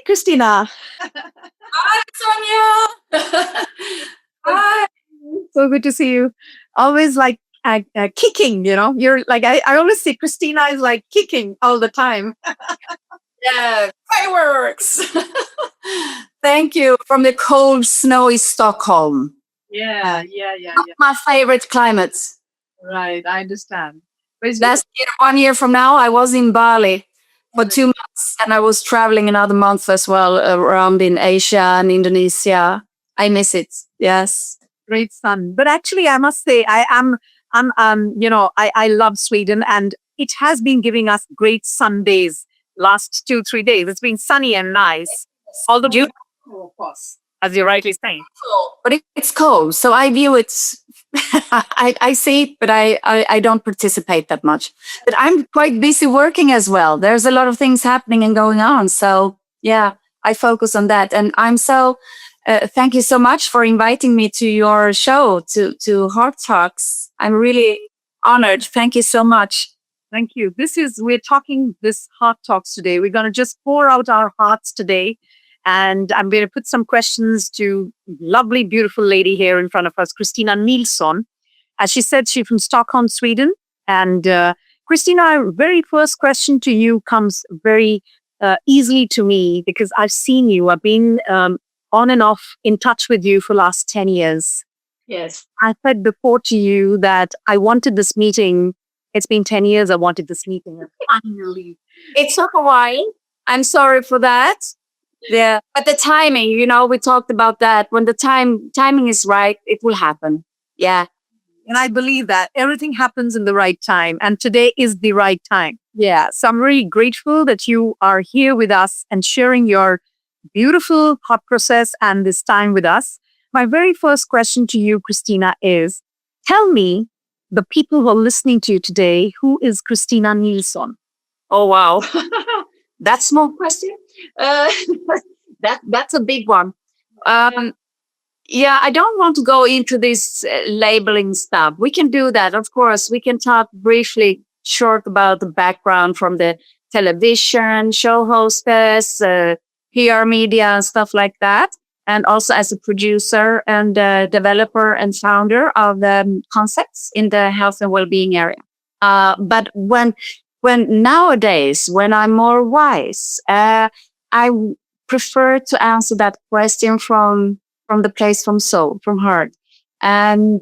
Christina. Hi, Sanya. Hi. So good to see you. Always like kicking, you're like, I always see Christina is like kicking all the time. Yeah, fireworks. Thank you from the cold, snowy Stockholm. Yeah. Not my favorite climate. Right, I understand. Last year, 1 year from now, I was in Bali for 2 months, and I was traveling another month as well around in Asia and Indonesia. I miss it. Yes. Great sun. But actually, I must say, I love Sweden, and it has been giving us great sun days last 2, 3 days. It's been sunny and nice. Although, of course, as you're rightly saying. But it's cold, so I view it. I see it, but I don't participate that much. But I'm quite busy working as well. There's a lot of things happening and going on. So yeah, I focus on that. And I'm so thank you so much for inviting me to your show, to Heart Talks. I'm really honored. Thank you so much. Thank you. We're talking this Heart Talks today. We're going to just pour out our hearts today. And I'm going to put some questions to lovely, beautiful lady here in front of us, Christina Nilsson. As she said, she's from Stockholm, Sweden. And Christina, our very first question to you comes very easily to me because I've seen you. I've been on and off in touch with you for the last 10 years. Yes. I said before to you that I wanted this meeting. It's been 10 years I wanted this meeting. Finally. It took a while. I'm sorry for that. Yeah. But the timing, we talked about that. When the timing is right, it will happen. Yeah. And I believe that everything happens in the right time. And today is the right time. Yeah. So I'm really grateful that you are here with us and sharing your beautiful thought process and this time with us. My very first question to you, Christina, is tell me, the people who are listening to you today, who is Christina Nilsson? Oh, wow. That's a small question. That's a big one. Yeah, I don't want to go into this labeling stuff. We can do that. Of course, we can talk briefly, short about the background from the television, show hostess, PR media and stuff like that. And also as a producer and developer and founder of concepts in the health and well-being area. But when nowadays, when I'm more wise, I prefer to answer that question from the place, from soul, from heart. And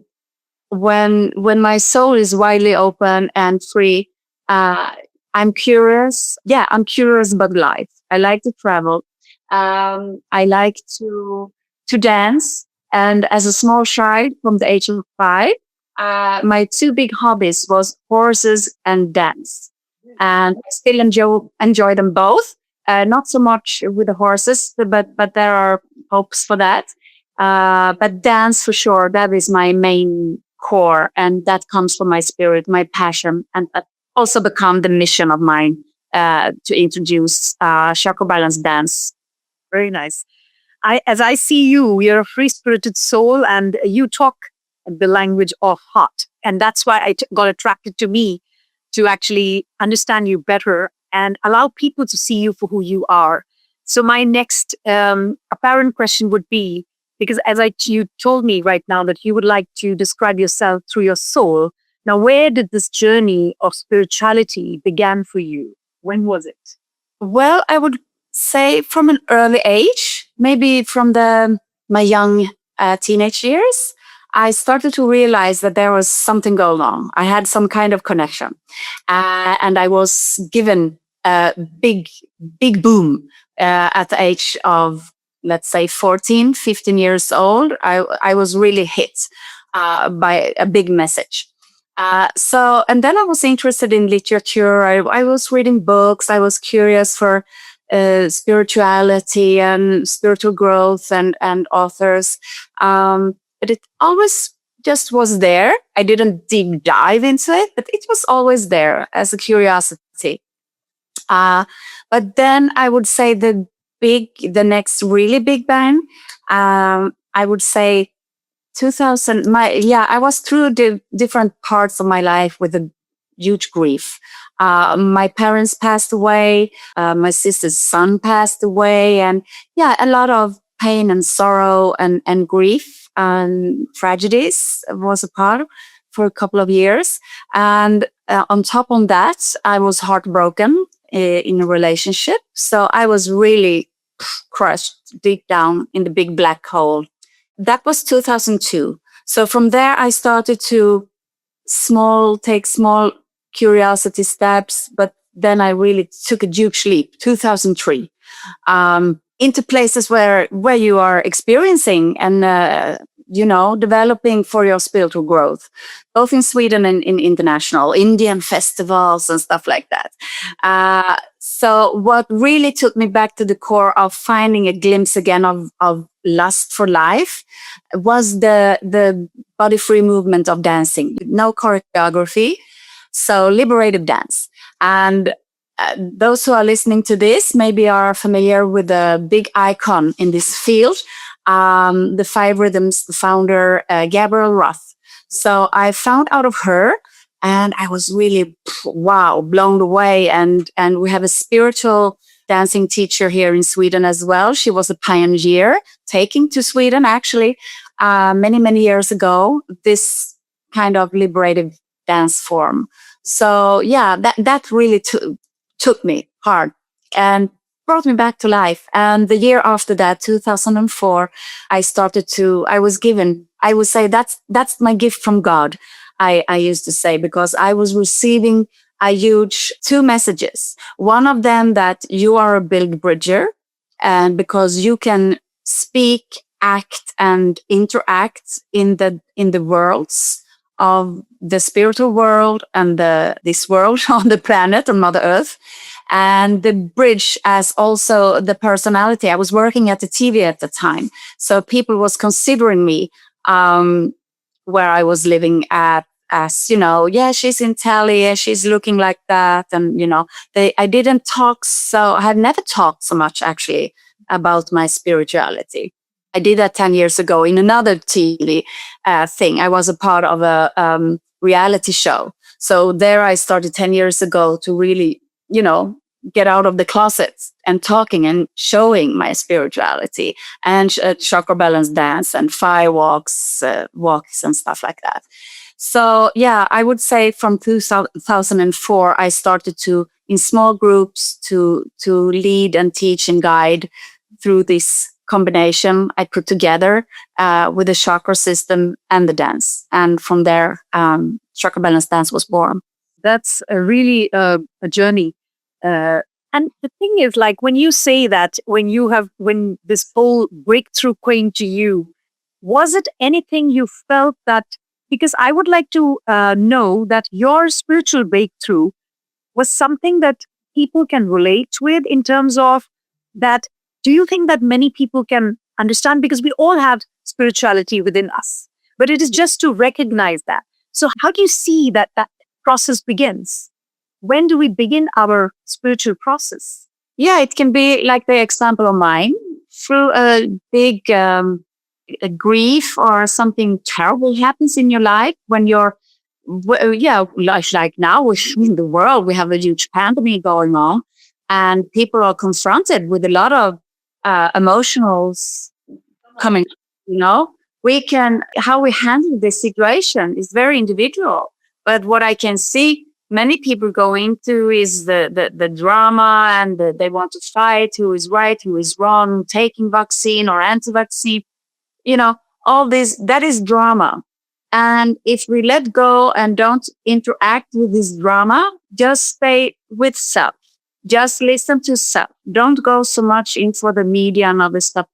when my soul is widely open and free, I'm curious. Yeah, I'm curious about life. I like to travel. I like to dance. And as a small child from the age of 5, my 2 big hobbies was horses and dance. And I still enjoy them both. Not so much with the horses, but there are hopes for that. But dance for sure, that is my main core. And that comes from my spirit, my passion. And that also become the mission of mine to introduce chakra balance dance. Very nice. As I see you, you're a free-spirited soul and you talk the language of heart. And that's why I got attracted to me to actually understand you better and allow people to see you for who you are. So my next apparent question would be, because you told me right now that you would like to describe yourself through your soul. Now, where did this journey of spirituality began for you? When was it? Well, I would say from an early age, maybe from my young teenage years, I started to realize that there was something going on. I had some kind of connection. And I was given a big boom at the age of, let's say, 14, 15 years old. I was really hit by a big message. And then I was interested in literature. I was reading books. I was curious for spirituality and spiritual growth and authors. But it always just was there. I didn't deep dive into it, but it was always there as a curiosity. But then I would say the next really big bang, I would say 2000. I was through the different parts of my life with a huge grief. My parents passed away. My sister's son passed away, and yeah, a lot of pain and sorrow and grief and tragedies was a part for a couple of years. And on top of that, I was heartbroken in a relationship. So I was really crushed deep down in the big black hole. That was 2002. So from there, I started to take small curiosity steps, but then I really took a huge leap, 2003, into places where you are experiencing and developing for your spiritual growth, both in Sweden and in international Indian festivals and stuff like that. So what really took me back to the core of finding a glimpse again of lust for life was the body free movement of dancing, no choreography, so liberated dance. And those who are listening to this maybe are familiar with a big icon in this field, the Five Rhythms founder, Gabrielle Roth. So I found out of her, and I was really, wow, blown away. And we have a spiritual dancing teacher here in Sweden as well. She was a pioneer taking to Sweden, actually, many, many years ago, this kind of liberated dance form. So yeah, that really took me hard and brought me back to life. And the year after that, 2004, I was given, I would say that's my gift from God. I used to say, because I was receiving a huge two messages. One of them that you are a build bridger, and because you can speak, act, and interact in the worlds of the spiritual world and this world on the planet on Mother Earth. And the bridge as also the personality. I was working at the TV at the time, so people was considering me where I was living at, as yeah, she's in tele, she's looking like that, and I didn't talk, so I had never talked so much actually about my spirituality. I did that 10 years ago in another TV thing. I was a part of a reality show, so there I started 10 years ago to really get out of the closet and talking and showing my spirituality, and chakra balance dance and fire walks and stuff like that. So yeah, I would say from 2004, I started to, in small groups, to lead and teach and guide through this combination I put together with the chakra system and the dance. And from there, chakra balance dance was born. That's really a journey. And the thing is, like, when you say that, when this whole breakthrough came to you, was it anything you felt that, because I would like to know that your spiritual breakthrough was something that people can relate with, in terms of that, do you think that many people can understand? Because we all have spirituality within us, but it is just to recognize that. So how do you see that process begins? When do we begin our spiritual process? Yeah, it can be like the example of mine, through a big a grief or something terrible happens in your life when you're, like now in the world, we have a huge pandemic going on, and people are confronted with a lot of emotionals coming, how we handle this situation is very individual. But what I can see many people go into is the drama, and they want to fight who is right, who is wrong, taking vaccine or anti-vaccine, all this, that is drama. And if we let go and don't interact with this drama, just stay with self, just listen to self. Don't go so much in for the media and other stuff.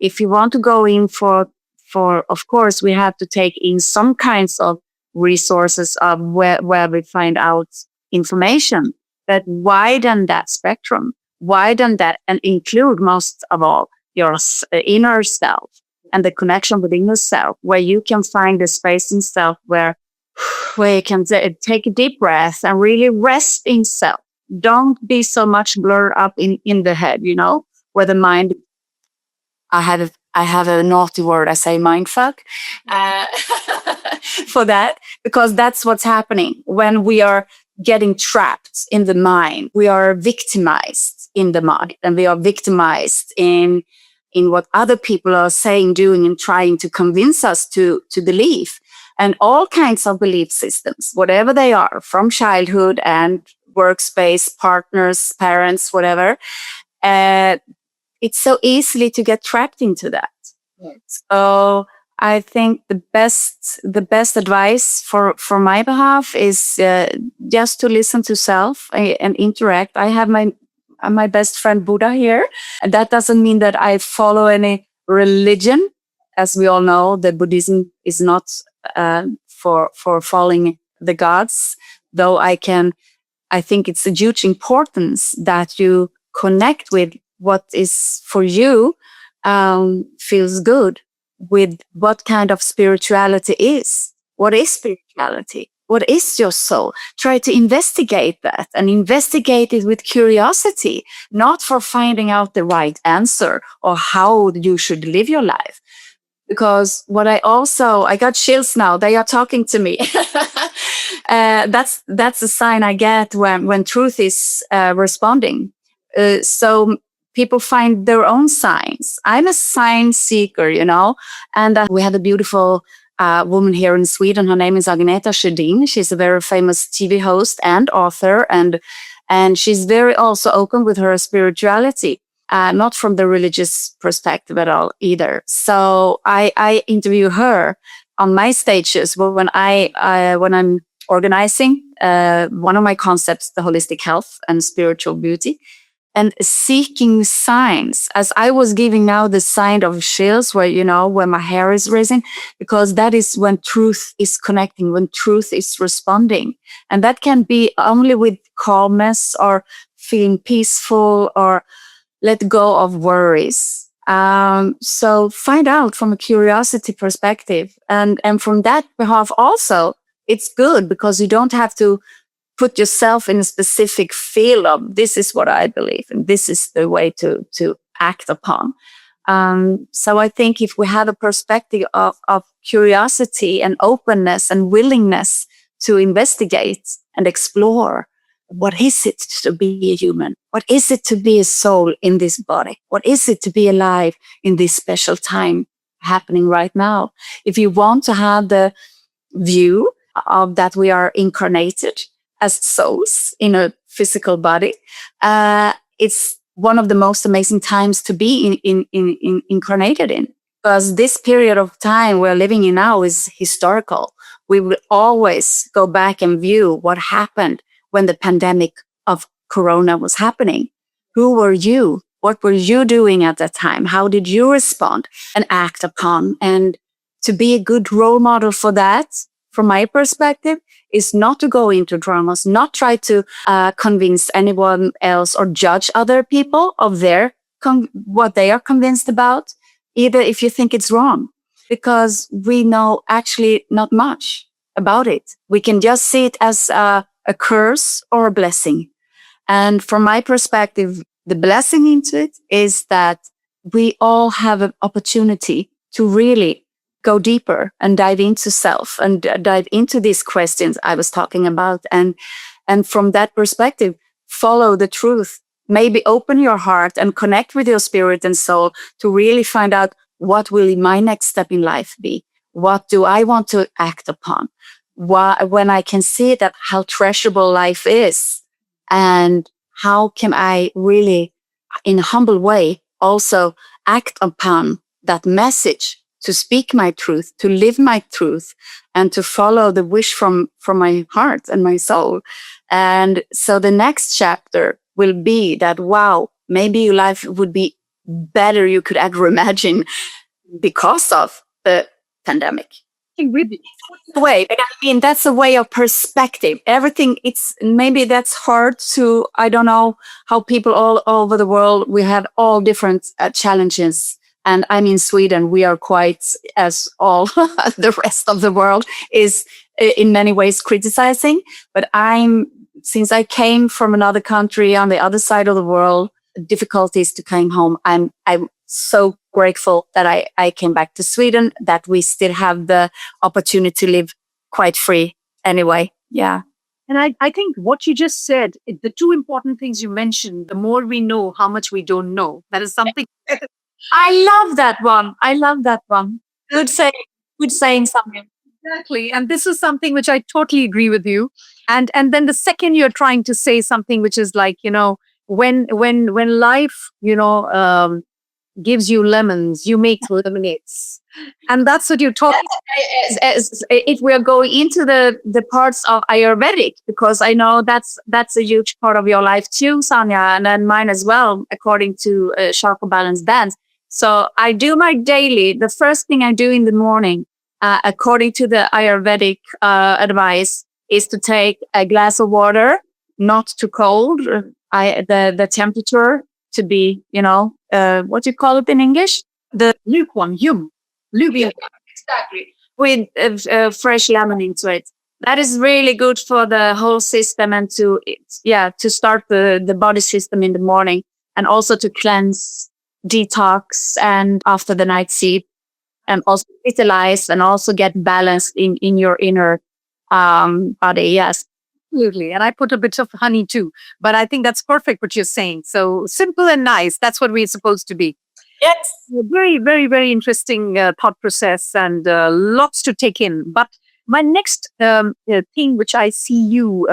If you want to go in for, of course, we have to take in some kinds of resources of where we find out information, but widen that spectrum, widen that, and include most of all your inner self and the connection within yourself, where you can find the space in self where you can take a deep breath and really rest in self. Don't be so much blurred up in the head, where the mind, I have a naughty word, I say mind fuck. for that, because that's what's happening when we are getting trapped in the mind. We are victimized in the mind, and we are victimized in what other people are saying, doing, and trying to convince us to believe. And all kinds of belief systems, whatever they are, from childhood and workspace, partners, parents, whatever. It's so easily to get trapped into that. Yes. So I think the best advice for my behalf is just to listen to self and interact. I have my best friend Buddha here, and that doesn't mean that I follow any religion. As we all know, the Buddhism is not for following the gods, though I think it's a huge importance that you connect with what is for you, feels good, with what kind of spirituality is. What is spirituality? What is your soul? Try to investigate that, and investigate it with curiosity, not for finding out the right answer or how you should live your life. Because I got chills now. They are talking to me. That's a sign I get when truth is responding. So people find their own signs. I'm a sign seeker, and we have a beautiful woman here in Sweden. Her name is Agneta Sjödin. She's a very famous TV host and author, and she's very also open with her spirituality. Not from the religious perspective at all either. So I interview her on my stages when I'm organizing one of my concepts, the holistic health and spiritual beauty, and seeking signs. As I was giving now the sign of chills, where my hair is raising, because that is when truth is connecting, when truth is responding, and that can be only with calmness or feeling peaceful or let go of worries. So find out from a curiosity perspective. And from that behalf also, it's good because you don't have to put yourself in a specific field of this is what I believe and this is the way to act upon. So I think if we have a perspective of curiosity and openness and willingness to investigate and explore, what is it to be a human? What is it to be a soul in this body? What is it to be alive in this special time happening right now? If you want to have the view of that we are incarnated as souls in a physical body, it's one of the most amazing times to be incarnated in. Because this period of time we're living in now is historical. We will always go back and view what happened when the pandemic of Corona was happening. Who were you? What were you doing at that time? How did you respond and act upon? And to be a good role model for that, from my perspective, is not to go into dramas, not try to convince anyone else or judge other people of what they are convinced about, either if you think it's wrong, because we know actually not much about it. We can just see it as a curse or a blessing. And from my perspective, the blessing into it is that we all have an opportunity to really go deeper and dive into self and dive into these questions I was talking about. And from that perspective, follow the truth. Maybe open your heart and connect with your spirit and soul to really find out what will my next step in life be? What do I want to act upon? When I can see that how treasurable life is, and how can I really, in a humble way, also act upon that message to speak my truth, to live my truth, and to follow the wish from my heart and my soul. And so the next chapter will be that, wow, maybe your life would be better you could ever imagine because of the pandemic. That's a way of perspective. Everything, maybe that's hard to, I don't know how people all over the world, we have all different challenges. And I'm in Sweden, we are quite, as all the rest of the world is in many ways criticizing. But since I came from another country on the other side of the world, difficulties to come home, I so grateful that I came back to Sweden, that we still have the opportunity to live quite free anyway. Yeah. And I think what you just said, the two important things you mentioned, the more we know, how much we don't know. That is something. I love that one. I love that one. Good say, good saying something. Exactly. And this is something which I totally agree with you. And then the second you're trying to say something which is like, when life, gives you lemons, you make lemonades. And that's what you're talking. If we are going into the parts of Ayurvedic, because I know that's a huge part of your life too, Sanya, and then mine as well, according to chakra balance bands. So I do my daily. The first thing I do in the morning, according to the Ayurvedic advice, is to take a glass of water, not too cold. The temperature to be, what do you call it in English? The lukewarm, lukewarm. Exactly. With fresh lemon into it. That is really good for the whole system and to start the body system in the morning, and also to cleanse, detox, and after the night sleep, and also vitalize and also get balanced in your inner body. Yes. Absolutely. And I put a bit of honey too. But I think that's perfect what you're saying. So simple and nice. That's what we're supposed to be. Yes. Very, very, very interesting thought process, and lots to take in. But my next thing, which I see you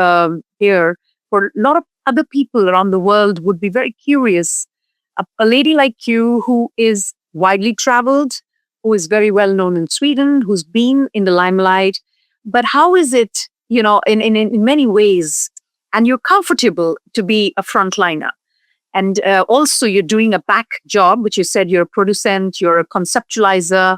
here, for a lot of other people around the world would be very curious. A lady like you who is widely traveled, who is very well known in Sweden, who's been in the limelight. But how is it, in many ways, and you're comfortable to be a frontliner? And also, you're doing a back job, which you said you're a producent, you're a conceptualizer.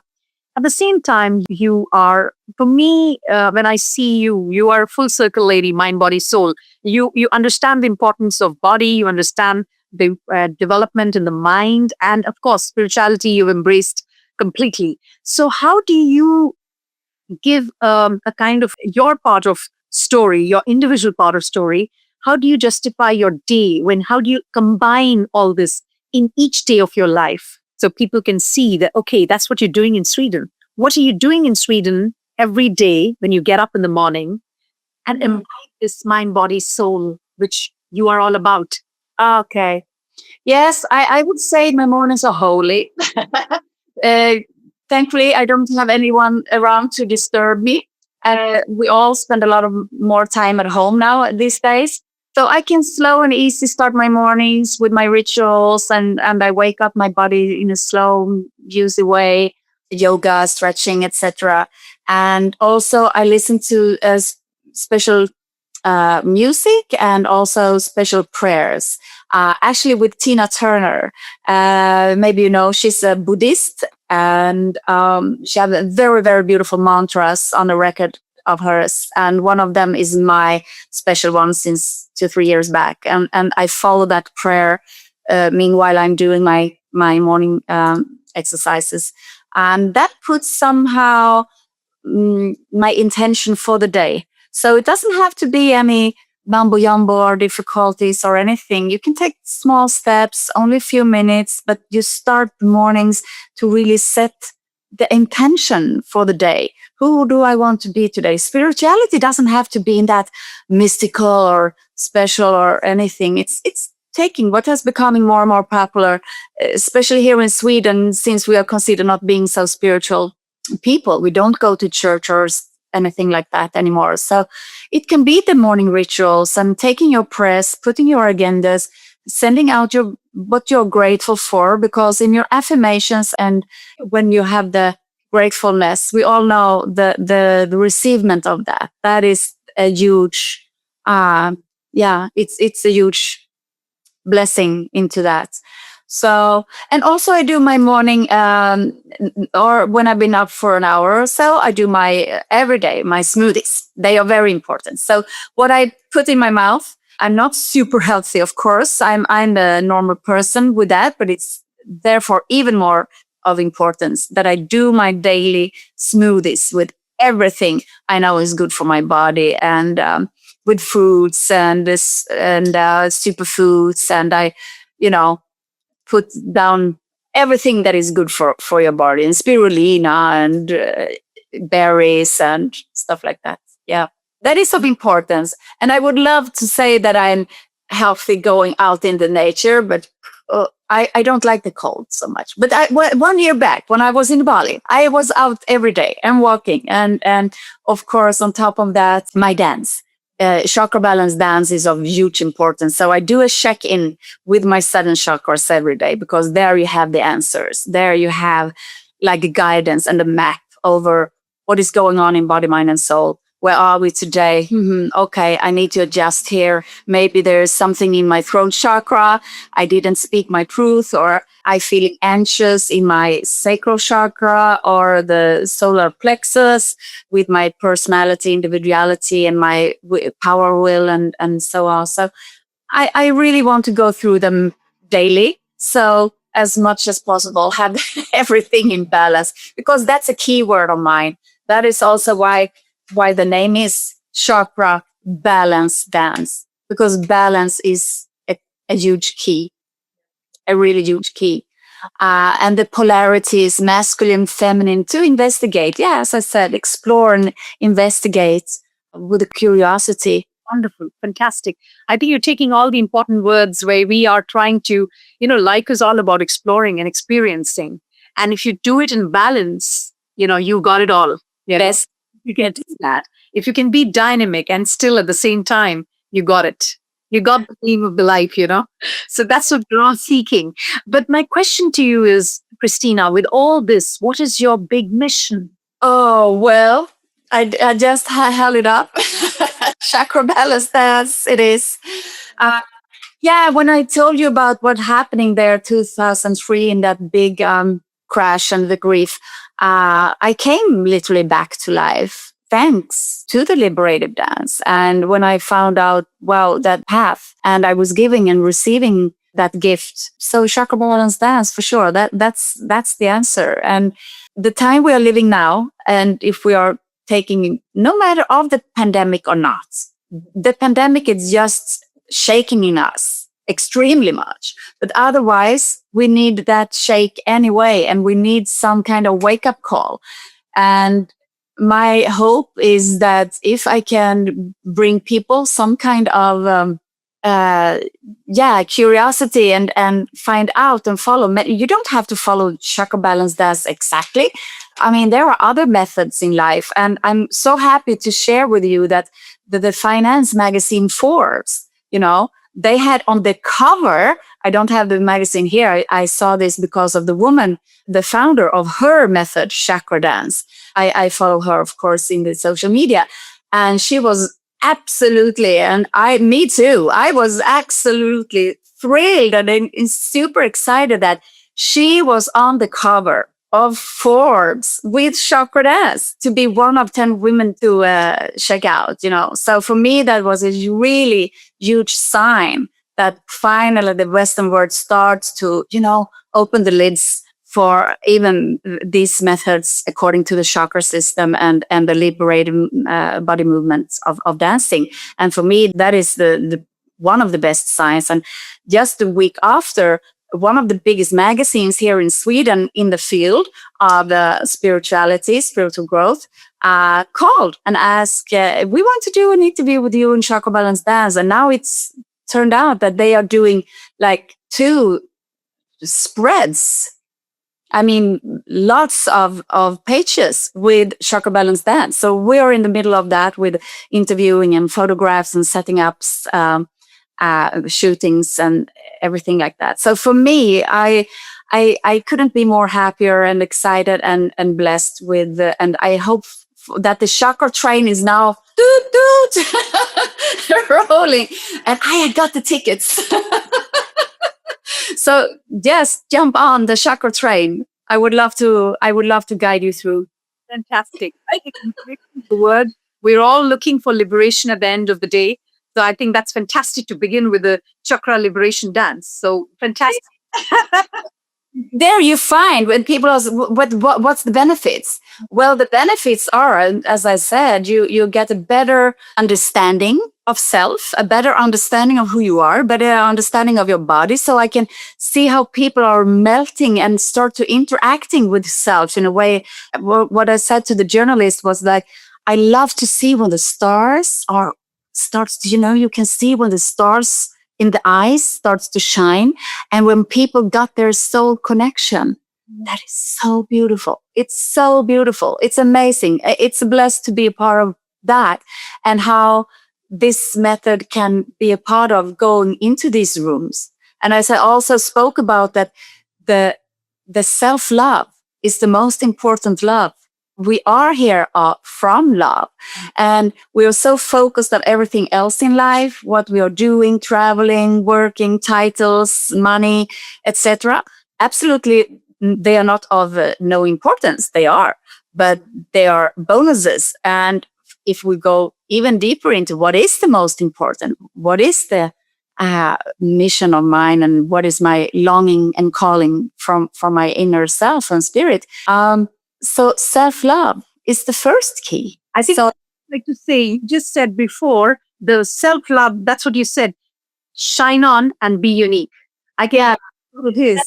At the same time, you are, for me, when I see you, you are a full circle lady, mind, body, soul. You understand the importance of body, you understand the development in the mind, and of course, spirituality you've embraced completely. So, how do you give a kind of your part of story, your individual part of story? How do you justify your day? How do you combine all this in each day of your life? So people can see that, okay, that's what you're doing in Sweden. What are you doing in Sweden every day when you get up in the morning and embody this mind, body, soul, which you are all about? Okay. Yes, I would say my mornings are holy. Thankfully, I don't have anyone around to disturb me. We all spend a lot of more time at home now these days. So I can slow and easy start my mornings with my rituals, and I wake up my body in a slow, easy way, yoga, stretching, etc. And also I listen to special music and also special prayers. Actually, with Tina Turner, maybe you know, she's a Buddhist, and she has very, very beautiful mantras on the record of hers, and one of them is my special one since 2-3 years back, and I follow that prayer. Meanwhile, I'm doing my morning exercises, and that puts somehow my intention for the day. So it doesn't have to be any mumbo jumbo or difficulties or anything. You can take small steps, only a few minutes, but you start the mornings to really set the intention for the day. Who do I want to be today? Spirituality doesn't have to be in that mystical or special or anything. It's taking what has becoming more and more popular, especially here in Sweden, since we are considered not being so spiritual people. We don't go to church or anything like that anymore. So it can be the morning rituals and taking your press, putting your agendas, sending out what you're grateful for, because in your affirmations and when you have the gratefulness, we all know the receivement of that is a huge it's a huge blessing into that. So, and also I do my morning, or when I've been up for an hour or so, I do my every day, my smoothies. They are very important. So what I put in my mouth, I'm not super healthy, of course. I'm a normal person with that, but it's therefore even more of importance that I do my daily smoothies with everything I know is good for my body, and with fruits and superfoods, and I, put down everything that is good for your body, and spirulina and berries and stuff like that. Yeah, that is of importance. And I would love to say that I'm healthy going out in the nature, but I don't like the cold so much. But 1 year back when I was in Bali, I was out every day and walking. And of course, on top of that, my dance. Chakra balance dance is of huge importance. So I do a check-in with my 7 chakras every day, because there you have the answers. There you have like a guidance and a map over what is going on in body, mind, and soul. Where are we today? Okay, I need to adjust here. Maybe there's something in my throat chakra. I didn't speak my truth, or I feel anxious in my sacral chakra or the solar plexus with my personality, individuality, and my power will, and so on. So I really want to go through them daily. So as much as possible, have everything in balance, because that's a key word of mine. That is also why the name is Chakra Balance Dance, because balance is a huge key, a really huge key. And the polarities, masculine, feminine, to investigate. Yeah, as I said, explore and investigate with a curiosity. Wonderful. Fantastic. I think you're taking all the important words where we are trying to, life is all about exploring and experiencing. And if you do it in balance, you got it all. Yes. You can do that. If you can be dynamic and still at the same time, you got it. You got the theme of the life, So that's what we're all seeking. But my question to you is, Christina, with all this, what is your big mission? Oh, well, I just held it up. Chakra balance dance, it is. Yeah, when I told you about what happening there 2003 in that big crash and the grief, I came literally back to life thanks to the liberative dance. And when I found out, well, that path, and I was giving and receiving that gift. So chakra balance dance, for sure, that's the answer. And the time we are living now, and if we are taking, no matter of the pandemic or not, the pandemic is just shaking in us extremely much. But otherwise, we need that shake anyway, and we need some kind of wake up call. And my hope is that if I can bring people some kind of curiosity and find out and follow. You don't have to follow chakra balance dance exactly. I mean, there are other methods in life, and I'm so happy to share with you that the finance magazine Forbes, they had on the cover. I don't have the magazine here. I saw this because of the woman, the founder of her method, Chakra Dance. I follow her, of course, in the social media, and she was absolutely, and me too. I was absolutely thrilled and super excited that she was on the cover of Forbes with Chakra Dance, to be one of 10 women to check out, So for me, that was a really huge sign that finally the Western world starts to, open the lids for even these methods according to the chakra system and the liberating body movements of dancing. And for me, that is the one of the best signs. And just a week after, one of the biggest magazines here in Sweden in the field of spirituality, spiritual growth, called and asked, we want to do an interview with you in Chakra Balance Dance. And now it's turned out that they are doing like 2 spreads. I mean, lots of pages with Chakra Balance Dance. So we are in the middle of that with interviewing and photographs and setting up shootings and everything like that. So for me, I couldn't be more happier and excited and blessed with, and I hope that the chakra train is now rolling, and I got the tickets. So just jump on the chakra train. I would love to guide you through. Fantastic. I think the word, we're all looking for liberation at the end of the day. So I think that's fantastic to begin with the chakra liberation dance. So fantastic. there you find when people ask what's the benefits. Well, the benefits are, as I said, you get a better understanding of self, a better understanding of who you are, better understanding of your body, so I can see how people are melting and start to interacting with self in a way. What I said to the journalist was like, I love to see when the stars are starts to, you can see when the stars in the eyes starts to shine, and when people got their soul connection. That is so beautiful. It's so beautiful. It's amazing. It's blessed to be a part of that, and how this method can be a part of going into these rooms. And as I also spoke about that, the the self-love is the most important love. We are here from love, and we are so focused on everything else in life, what we are doing, traveling, working, titles, money, etc. Absolutely, they are not of no importance. They are, but they are bonuses. And if we go even deeper into what is the most important, what is the mission of mine, and what is my longing and calling from my inner self and spirit. So self-love is the first key. I think So I'd like to say, you just said before, the self-love, that's what you said, shine on and be unique. I can, yeah, it is.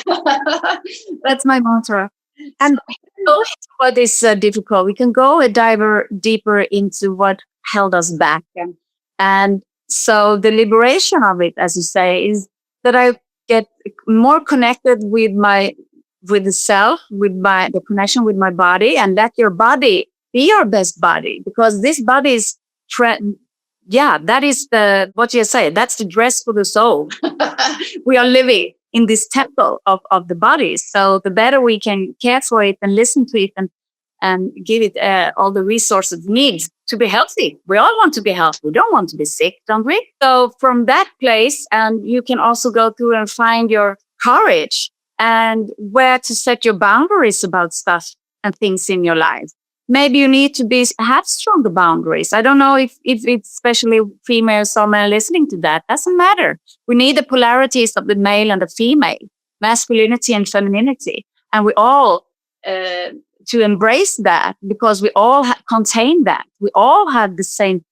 mantra. That's my mantra. And Go into what is difficult. We can go a diver deeper into what held us back, and so the liberation of it, as you say, is that I get more connected with the self, with the connection with my body, and let your body be your best body, because this body is that is the what you say. That's the dress for the soul. We are living in this temple of the body. So the better we can care for it and listen to it, and give it all the resources it needs to be healthy. We all want to be healthy. We don't want to be sick, don't we? So from that place, and you can also go through and find your courage and where to set your boundaries about stuff and things in your life. Maybe you need to have stronger boundaries. I don't know if it's especially females or men listening to that. Doesn't matter. We need the polarities of the male and the female, masculinity and femininity. And we all, to embrace that, because we all contain that. We all have the same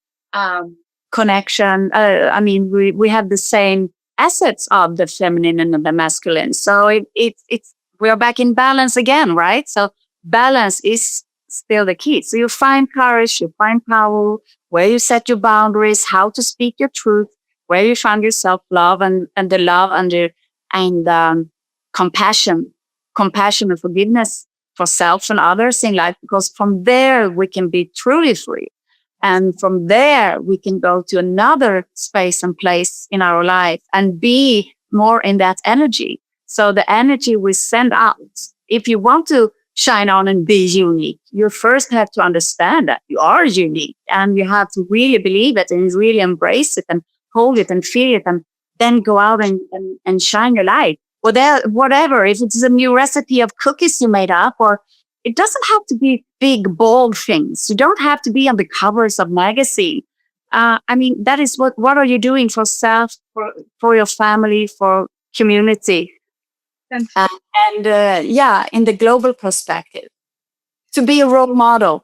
connection. We have the same assets of the feminine and the masculine. So it's we are back in balance again, right? So balance is still the key. So you find courage, you find power, where you set your boundaries, how to speak your truth, where you find your self-love and the love and compassion and forgiveness for self and others in life, because from there we can be truly free. And from there, we can go to another space and place in our life and be more in that energy. So the energy we send out, if you want to shine on and be unique, you first have to understand that you are unique, and you have to really believe it and really embrace it and hold it and feel it, and then go out and shine your light. Whatever, if it's a new recipe of cookies you made up, or it doesn't have to be big, bold things. You don't have to be on the covers of magazine. That is what are you doing for self, for your family, for community? In the global perspective, to be a role model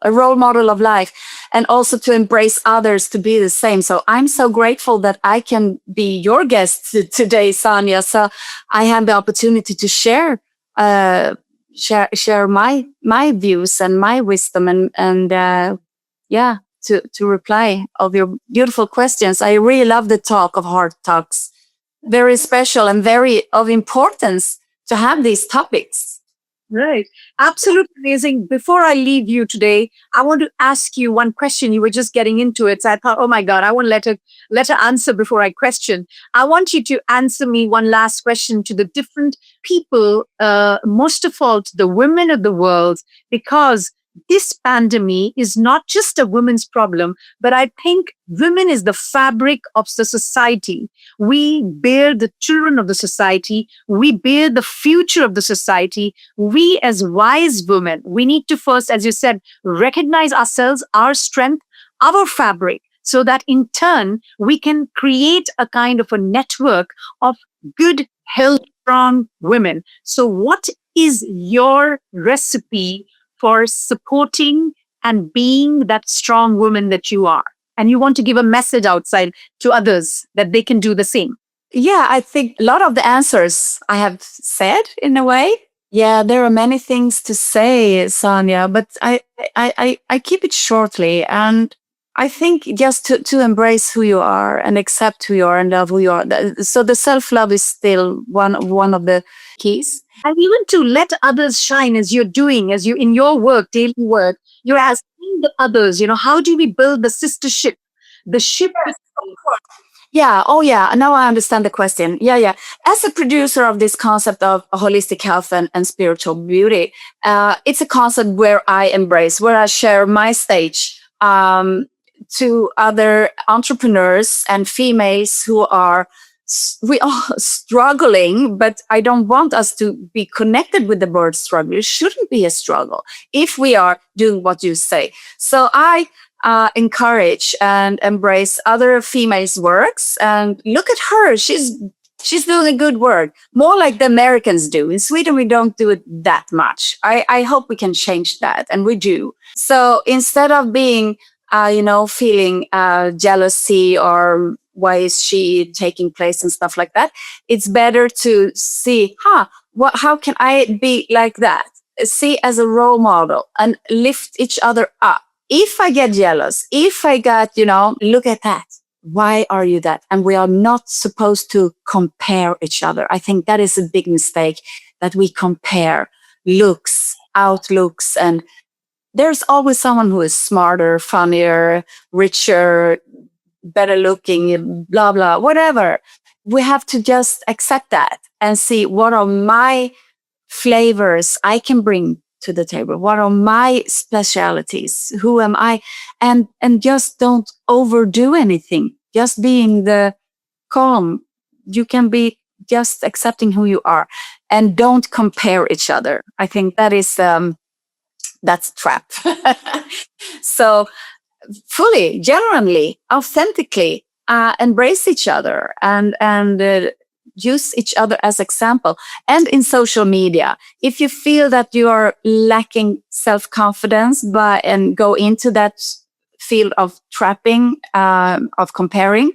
of life, and also to embrace others to be the same. So I'm so grateful that I can be your guest today, Sanya. So I have the opportunity to share my views and my wisdom, and to reply of your beautiful questions. I really love the talk of heart talks. Very special and very of importance to have these topics. right. Absolutely amazing. Before I leave you today, I want to ask you one question. You were just getting into it. So I thought, oh my God, I want to let her answer before I question. I want you to answer me one last question to the different people, most of all to the women of the world, because this pandemic is not just a women's problem, but I think women is the fabric of the society. We bear the children of the society. We bear the future of the society. We as wise women, we need to first, as you said, recognize ourselves, our strength, our fabric, so that in turn, we can create a kind of a network of good, health strong women. So, what is your recipe for supporting and being that strong woman that you are? And you want to give a message outside to others that they can do the same. Yeah, I think a lot of the answers I have said in a way. Yeah, there are many things to say, Sanya, but I keep it shortly. And I think just to embrace who you are and accept who you are and love who you are. So the self-love is still one of the keys. And even to let others shine as you're doing, as you in your work, daily work, you're asking the others, how do we build the sistership, the ship? Yeah. Oh, yeah. Now I understand the question. Yeah, yeah. As a producer of this concept of holistic health and spiritual beauty, it's a concept where I embrace, where I share my stage to other entrepreneurs and females who are we are struggling, but I don't want us to be connected with the word struggle. It shouldn't be a struggle if we are doing what you say. So I encourage and embrace other females' works and look at her. She's doing a good work, more like the Americans do. In Sweden, we don't do it that much. I hope we can change that, and we do. So instead of being, feeling jealousy or why is she taking place and stuff like that, it's better to see, how can I be like that? See as a role model and lift each other up. If I get jealous, if I got, look at that. Why are you that? And we are not supposed to compare each other. I think that is a big mistake, that we compare looks, outlooks, and there's always someone who is smarter, funnier, richer, better looking, blah, blah, whatever. We have to just accept that and see what are my flavors I can bring to the table. What are my specialities? Who am I? And just don't overdo anything. Just being the calm. You can be just accepting who you are, and don't compare each other. I think that is that's a trap. So fully, genuinely, authentically embrace each other and use each other as example. And in social media, if you feel that you are lacking self-confidence and go into that field of trapping, of comparing,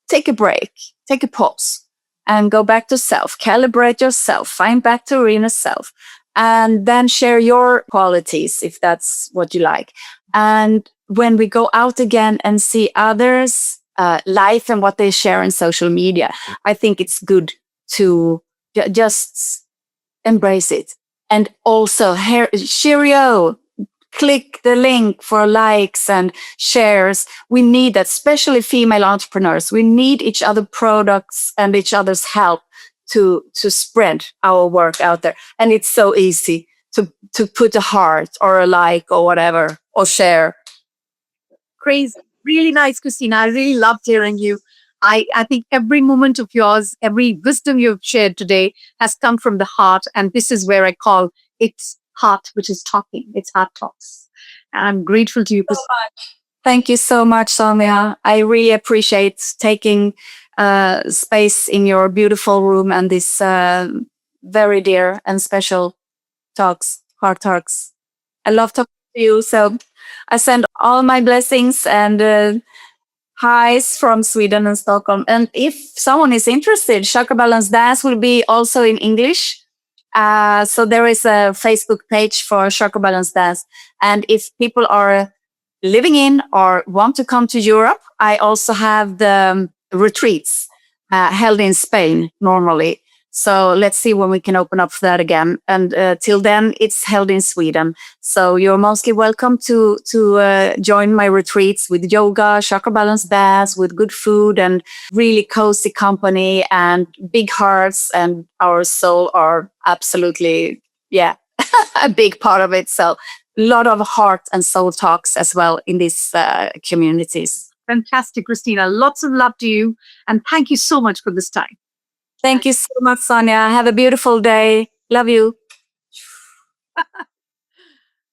take a break, take a pause, and go back to self, calibrate yourself, find back to inner self, and then share your qualities if that's what you like. And when we go out again and see others' life and what they share on social media, I think it's good to just embrace it. And also, cheerio, click the link for likes and shares. We need that, especially female entrepreneurs. We need each other products and each other's help to spread our work out there. And it's so easy to put a heart or a like or whatever, or share. Crazy. Really nice, Christina. I really loved hearing you. I think every moment of yours, every wisdom you've shared today has come from the heart. And this is where I call it heart, which is talking. It's heart talks. And I'm grateful to you. So much. Thank you so much, Sanya. I really appreciate taking space in your beautiful room and this very dear and special talks, heart talks. I love talking to you. So I send all my blessings and highs from Sweden and Stockholm. And if someone is interested, Chakra Balance Dance will be also in English. So there is a Facebook page for Chakra Balance Dance. And if people are living in or want to come to Europe, I also have the retreats held in Spain normally. So let's see when we can open up for that again. And till then, it's held in Sweden. So you're mostly welcome to join my retreats with yoga, chakra balance dance, with good food and really cozy company and big hearts. And our soul are absolutely, a big part of it. So a lot of heart and soul talks as well in these communities. Fantastic, Christina. Lots of love to you. And thank you so much for this time. Thank you so much, Sanya. Have a beautiful day. Love you.